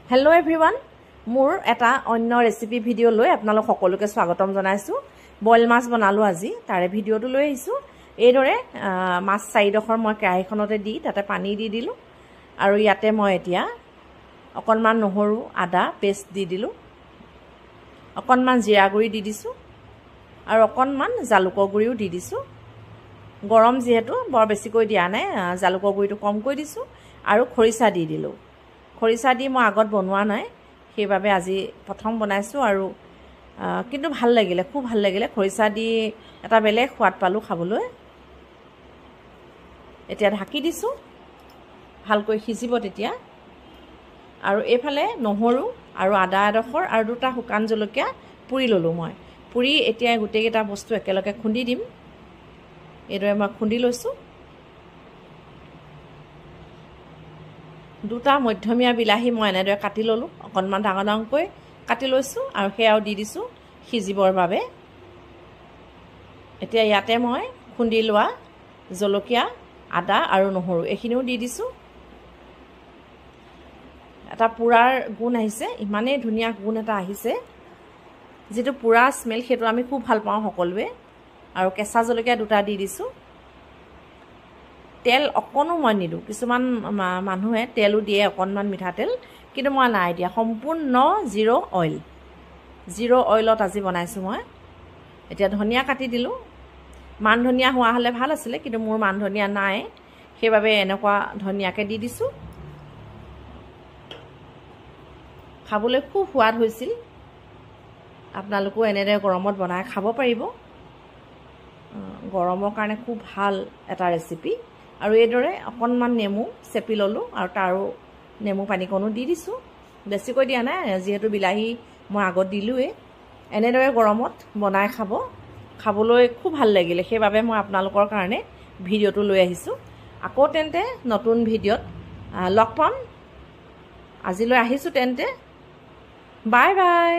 Hello everyone, মোৰ এটা অন্য ৰেচিপি ভিডিও লৈ আপোনালোক সকলোকে স্বাগতম জনাইছো। বইল মাছ বনালো আজি, তাৰে ভিডিওটো লৈ আহিছো। এইদৰে মাছ চাৰিডখৰ মই কেৰাহীখনতে দি তাতে পানী দি দিলো আৰু ইয়াতে মই এতিয়া অকণমান নহৰু আদা পেষ্ট দি দিলো, অকণমান জিৰা গুৰি দি দিছো আৰু অকণমান জালুকৰ গুৰিও দি দিছো। গৰম যেহেতু বৰ বেছিকৈ দিয়া নাই, জালুকৰ গুৰিটো কমকৈ দিছো আৰু খৰিচা দি দিলো। খৰিচা দি মই আগত বনোৱা নাই, সেইবাবে আজি প্ৰথম বনাইছো আৰু কিন্তু ভাল লাগিলে, খুব ভাল লাগিলে। খৰিচা দি এটা বেলেগ সোৱাদ পালো খাবলৈ। এতিয়া ঢাকি দিছো, ভালকৈ সিজিব তেতিয়া। আৰু এইফালে নহৰু আৰু আদা এডোখৰ আৰু দুটা শুকান জলকীয়া পুৰি ললো মই। পুৰি এতিয়া গোটেইকেইটা বস্তু একেলগে খুন্দি দিম। এইদৰে মই খুন্দি লৈছো। দুটা মধ্যমীয়া বিলাহী মই এনেদৰে কাটি ললো, অকণমান ডাঙৰ ডাঙৰকৈ কাটি লৈছো আৰু সেয়াও দি দিছো সিজিবৰ বাবে। এতিয়া ইয়াতে মই খুন্দি লোৱা জলকীয়া, আদা আৰু নহৰু এইখিনিও দি দিছো। এটা পুৰাৰ গুণ আহিছে, ইমানেই ধুনীয়া গুণ এটা আহিছে, যিটো পুৰা স্মেল সেইটো আমি খুব ভাল পাওঁ সকলোৱে। আৰু কেঁচা জলকীয়া দুটা দি দিছো। তেল অকণো মই নিদিওঁ, কিছুমান মানুহে তেলো দিয়ে অকণমান মিঠাতেল, কিন্তু মই নাই দিয়া, সম্পূৰ্ণ জিৰ' অইল। জিৰ' অইলত আজি বনাইছোঁ মই। এতিয়া ধনিয়া কাটি দিলোঁ, মান ধনিয়া হোৱা হ'লে ভাল আছিলে, কিন্তু মোৰ মান ধনিয়া নাই, সেইবাবে এনেকুৱা ধনিয়াকে দি দিছোঁ। খাবলৈ খুব সোৱাদ হৈছিল। আপোনালোকেও এনেদৰে গৰমত বনাই খাব পাৰিব। গৰমৰ কাৰণে খুব ভাল এটা ৰেচিপি। আৰু এইদৰে অকণমান নেমু চেপি ল'লোঁ আৰু তাৰো নেমু পানীকণো দি দিছোঁ, বেছিকৈ দিয়া নাই যিহেতু বিলাহী মই আগত দিলোঁৱেই। এনেদৰে গৰমত বনাই খাব, খাবলৈ খুব ভাল লাগিলে, সেইবাবে মই আপোনালোকৰ কাৰণে ভিডিঅ'টো লৈ আহিছোঁ। আকৌ তেন্তে নতুন ভিডিঅ'ত লগ পাম। আজিলৈ আহিছোঁ তেন্তে, বাই বাই।